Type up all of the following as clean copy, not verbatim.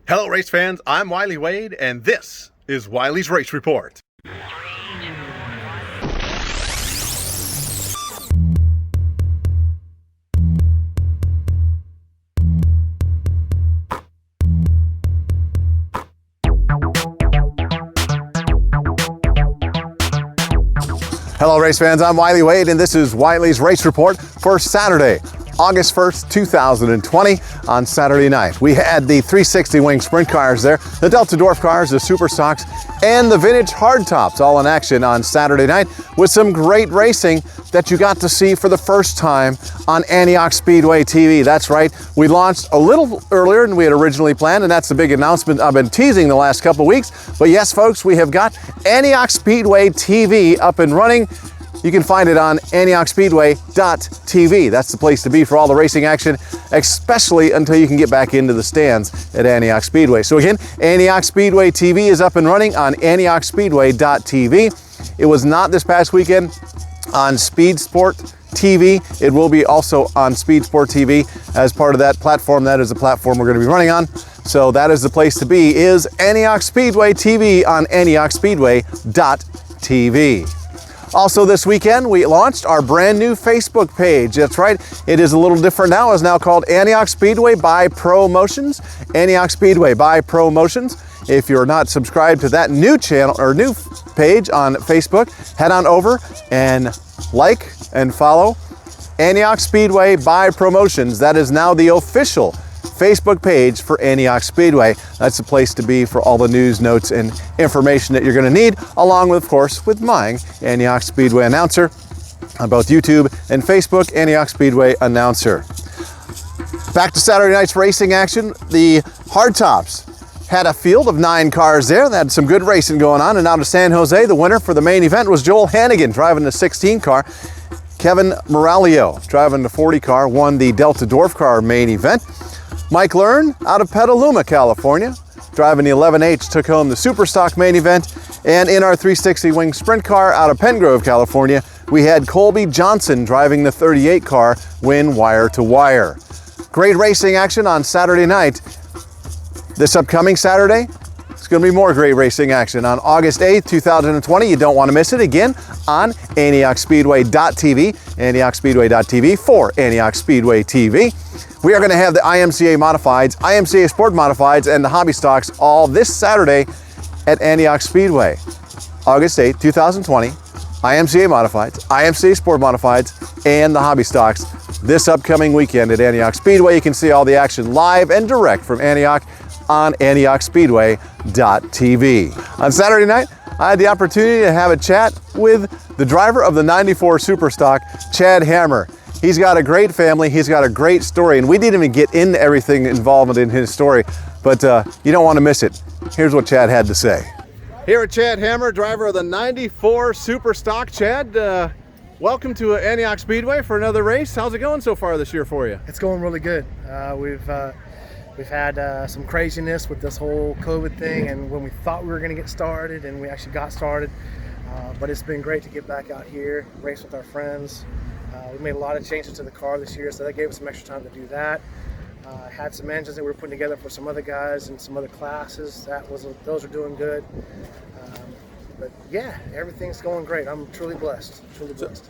Hello, race fans. I'm Wylie Wade, and this is Wylie's Race Report. Hello, race fans. I'm Wylie Wade, and this is Wylie's Race Report for Saturday, August 1st, 2020. On Saturday night, we had the 360 wing sprint cars there, the Delta Dwarf cars, the Super Stocks, and the vintage hardtops all in action on Saturday night with some great racing that you got to see for the first time on Antioch Speedway TV. That's right, we launched a little earlier than we had originally planned, and that's the big announcement I've been teasing the last couple of weeks. But yes, folks, we have got Antioch Speedway TV up and running. You can find it on AntiochSpeedway.tv. That's the place to be for all the racing action, especially until you can get back into the stands at Antioch Speedway. So again, Antioch Speedway TV is up and running on AntiochSpeedway.tv. It was not this past weekend on Speed Sport TV. It will be also on Speed Sport TV as part of that platform. That is the platform we're going to be running on. So that is the place to be, is Antioch Speedway TV on AntiochSpeedway.tv. Also this weekend, we launched our brand new Facebook page. That's right, it is a little different now. It's now called Antioch Speedway by Promotions. Antioch Speedway by Promotions. If you're not subscribed to that new channel or new page on Facebook, head on over and like and follow Antioch Speedway by Promotions. That is now the official Facebook page for Antioch Speedway. That's the place to be for all the news, notes, and information that you're going to need, along with, of course, with my Antioch Speedway announcer on both YouTube and Facebook, Antioch Speedway announcer. Back to Saturday night's racing action. The hardtops had a field of 9 cars there. They had some good racing going on. And out of San Jose, the winner for the main event was Joel Hannigan, driving the 16 car. Kevin Moralio, driving the 40 car, won the Delta Dwarf car main event. Mike Learn out of Petaluma, California, driving the 11H, took home the Super Stock main event. And in our 360 wing sprint car out of Pengrove, California, we had Colby Johnson driving the 38 car, win wire to wire. Great racing action on Saturday night. This upcoming Saturday, it's going to be more great racing action on August 8th, 2020. You don't want to miss it. Again, on AntiochSpeedway.tv, AntiochSpeedway.tv for Antioch Speedway TV. We are going to have the IMCA Modifieds, IMCA Sport Modifieds, and the Hobby Stocks all this Saturday at Antioch Speedway. August 8th, 2020, IMCA Modifieds, IMCA Sport Modifieds, and the Hobby Stocks this upcoming weekend at Antioch Speedway. You can see all the action live and direct from Antioch on AntiochSpeedway.tv. On Saturday night, I had the opportunity to have a chat with the driver of the 94 Superstock, Chad Hammer. He's got a great family, he's got a great story, and we didn't even get into everything involved in his story, but you don't want to miss it. Here's what Chad had to say. Here at Chad Hammer, driver of the 94 Superstock. Chad, welcome to Antioch Speedway for another race. How's it going so far this year for you? It's going really good. We've had some craziness with this whole COVID thing, and when we thought we were going to get started, and we actually got started. But it's been great to get back out here, race with our friends. We made a lot of changes to the car this year, so that gave us some extra time to do that. Had some engines that we were putting together for some other guys and some other classes. Those are doing good. But yeah, everything's going great. I'm truly blessed.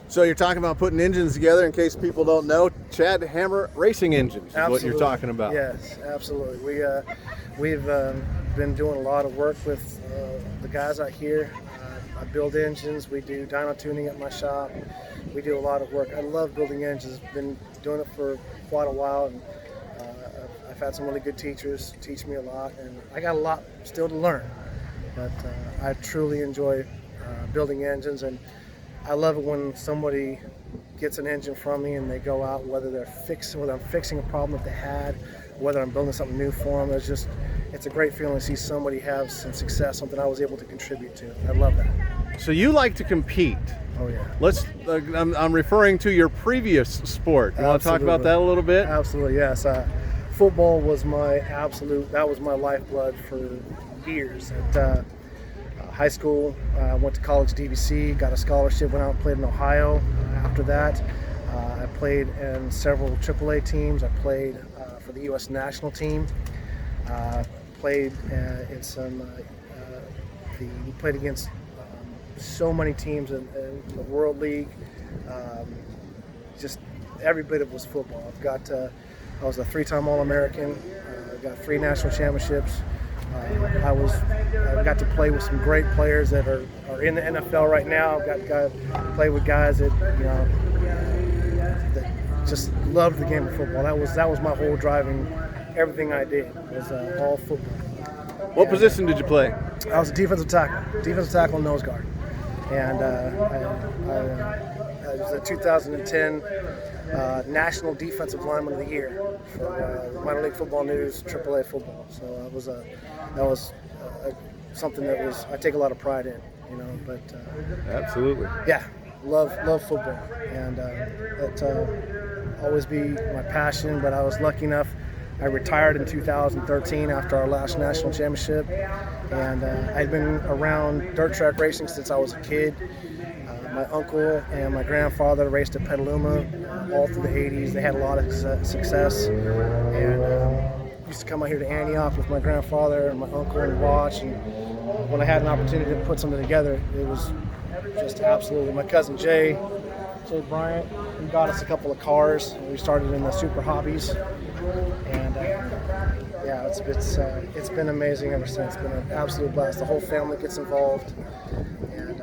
So you're talking about putting engines together. In case people don't know, Chad Hammer Racing Engines is what you're talking about. Yes, absolutely. We've been doing a lot of work with the guys out here. I build engines. We do dyno tuning at my shop. We do a lot of work. I love building engines. Been doing it for quite a while, and I've had some really good teachers teach me a lot, and I got a lot still to learn. But I truly enjoy building engines, and I love it when somebody gets an engine from me and they go out, whether I'm fixing a problem that they had, whether I'm building something new for them. It's a great feeling to see somebody have some success, something I was able to contribute to. I love that. So you like to compete. Oh yeah. I'm referring to your previous sport. You want to talk about that a little bit? Absolutely, yes. Football was that was my lifeblood for years. At high school, I went to college DVC, got a scholarship, went out and played in Ohio. After that, I played in several AAA teams. I played for the U.S. national team. played in he played against so many teams in the World League. Just every bit of it was football. I was a 3-time All-American. Got 3 national championships. I got to play with some great players that are in the NFL right now. Got to play with guys that that just loved the game of football. That was my whole driving. Everything I did was all football. What position did you play? I was a defensive tackle and nose guard. And I was a 2010 National Defensive Lineman of the Year for Minor League Football News, AAA football. So that was something that I take a lot of pride in, But absolutely, yeah, love football, and that always be my passion. But I was lucky enough. I retired in 2013 after our last national championship, and I'd been around dirt track racing since I was a kid. My uncle and my grandfather raced at Petaluma all through the 80s. They had a lot of success, and used to come out here to Antioch with my grandfather and my uncle and watch. And when I had an opportunity to put something together, it was just absolutely. My cousin Jay Bryant, he got us a couple of cars. We started in the super hobbies, and yeah, it's been amazing ever since. It's been an absolute blast. The whole family gets involved, and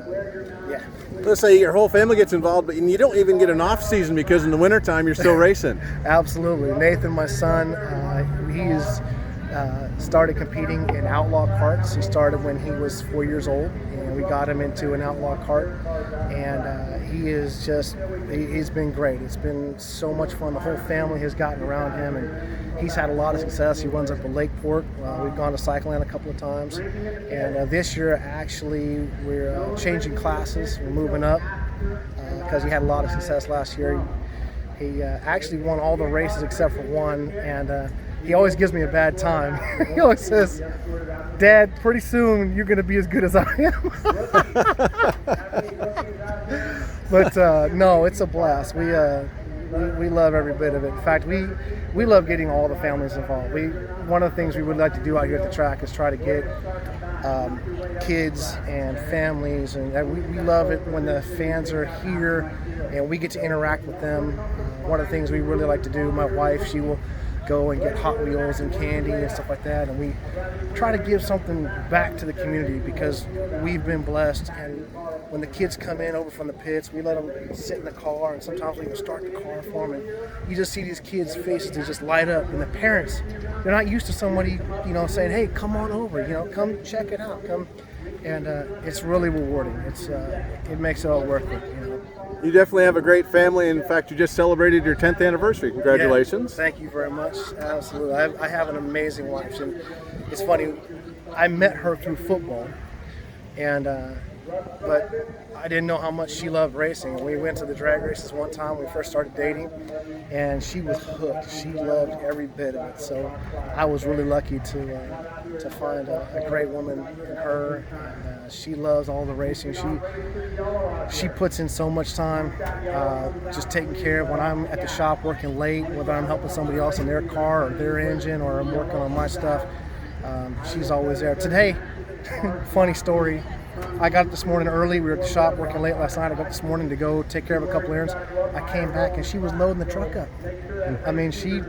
yeah. Let's say your whole family gets involved, but you don't even get an off season because in the wintertime you're still racing. Absolutely. Nathan, my son, he's started competing in outlaw carts. He started when he was 4 years old, and we got him into an outlaw cart, and he's been great. It's been so much fun. The whole family has gotten around him, and he's had a lot of success. He runs up in Lakeport. We've gone to Cycleland a couple of times, and this year actually we're changing classes. We're moving up because he had a lot of success last year. He actually won all the races except for one, and he always gives me a bad time. He always says, "Dad, pretty soon you're going to be as good as I am." But no, it's a blast. We love every bit of it. In fact, we love getting all the families involved. One of the things we would like to do out here at the track is try to get kids and families, and we love it when the fans are here and we get to interact with them. One of the things we really like to do, my wife, she will go and get Hot Wheels and candy and stuff like that, and we try to give something back to the community because we've been blessed. And when the kids come in over from the pits, we let them sit in the car, and sometimes we even start the car for them, and you just see these kids' faces, they just light up. And the parents, they're not used to somebody saying, "Hey, come on over, come check it out, come," and it's really rewarding. It makes it all worth it. You definitely have a great family. In fact, you just celebrated your 10th anniversary. Congratulations. Yeah, thank you very much. Absolutely. I have an amazing wife. And it's funny, I met her through football, and but I didn't know how much she loved racing. We went to the drag races one time when we first started dating, and she was hooked. She loved every bit of it. So I was really lucky to find a great woman in her. And she loves all the racing. She puts in so much time just taking care of when I'm at the shop working late, whether I'm helping somebody else in their car or their engine or I'm working on my stuff. She's always there. Today, funny story. I got up this morning early. We were at the shop working late last night. I got up this morning to go take care of a couple errands. I came back and she was loading the truck up. I mean, she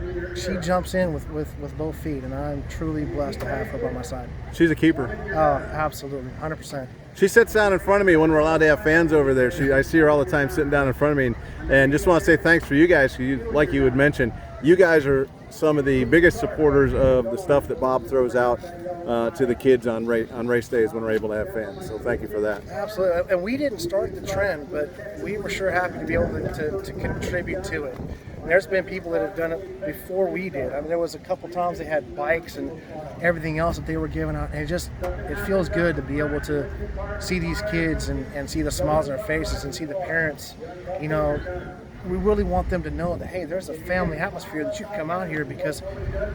jumps in with both feet, and I'm truly blessed to have her by my side. She's a keeper. Oh, absolutely, 100%. She sits down in front of me when we're allowed to have fans over there. I see her all the time sitting down in front of me, and just want to say thanks for you guys. Like you had mentioned, you guys are some of the biggest supporters of the stuff that Bob throws out to the kids on race days when we're able to have fans. So thank you for that. Absolutely, and we didn't start the trend, but we were sure happy to be able to contribute to it. And there's been people that have done it before we did. I mean, there was a couple times they had bikes and everything else that they were giving out, and it feels good to be able to see these kids and see the smiles on their faces and see the parents. We really want them to know that, hey, there's a family atmosphere that you can come out here because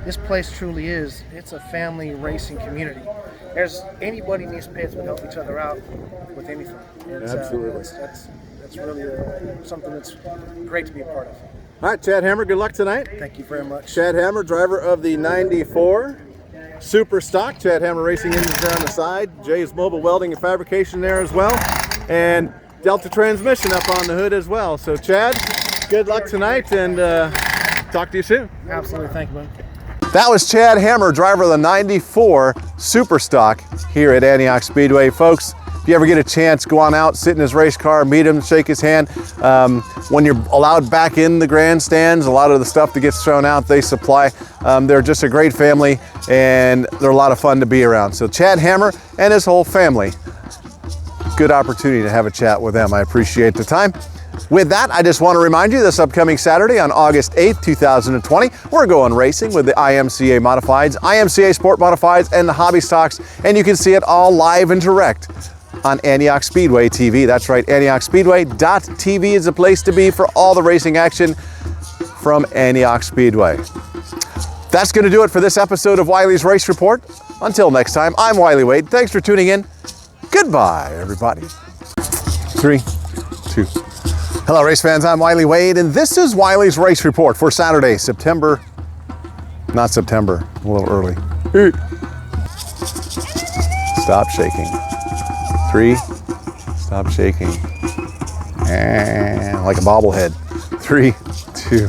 this place truly is. It's a family racing community. Anybody in these pits would help each other out with anything. Absolutely. That's really something that's great to be a part of. All right, Chad Hammer, good luck tonight. Thank you very much. Chad Hammer, driver of the 94 Super Stock. Chad Hammer Racing engines there on the side. Jay's Mobile Welding and Fabrication there as well. And Delta Transmission up on the hood as well. So Chad, good luck tonight, and talk to you soon. Absolutely. Thank you, man. That was Chad Hammer, driver of the 94 Super Stock here at Antioch Speedway. Folks, if you ever get a chance, go on out, sit in his race car, meet him, shake his hand. When you're allowed back in the grandstands, a lot of the stuff that gets thrown out, they supply. They're just a great family, and they're a lot of fun to be around. So Chad Hammer and his whole family, good opportunity to have a chat with them. I appreciate the time. With that, I just want to remind you this upcoming Saturday on August 8th, 2020, we're going racing with the IMCA Modifieds, IMCA Sport Modifieds, and the Hobby Stocks, and you can see it all live and direct on Antioch Speedway TV. That's right, AntiochSpeedway.tv is the place to be for all the racing action from Antioch Speedway. That's going to do it for this episode of Wylie's Race Report. Until next time, I'm Wylie Wade. Thanks for tuning in. Goodbye, everybody. 3, 2. Hello, race fans. I'm Wylie Wade, and this is Wylie's Race Report for Saturday, not September, a little early. Stop shaking. 3, stop shaking. And like a bobblehead. 3, 2.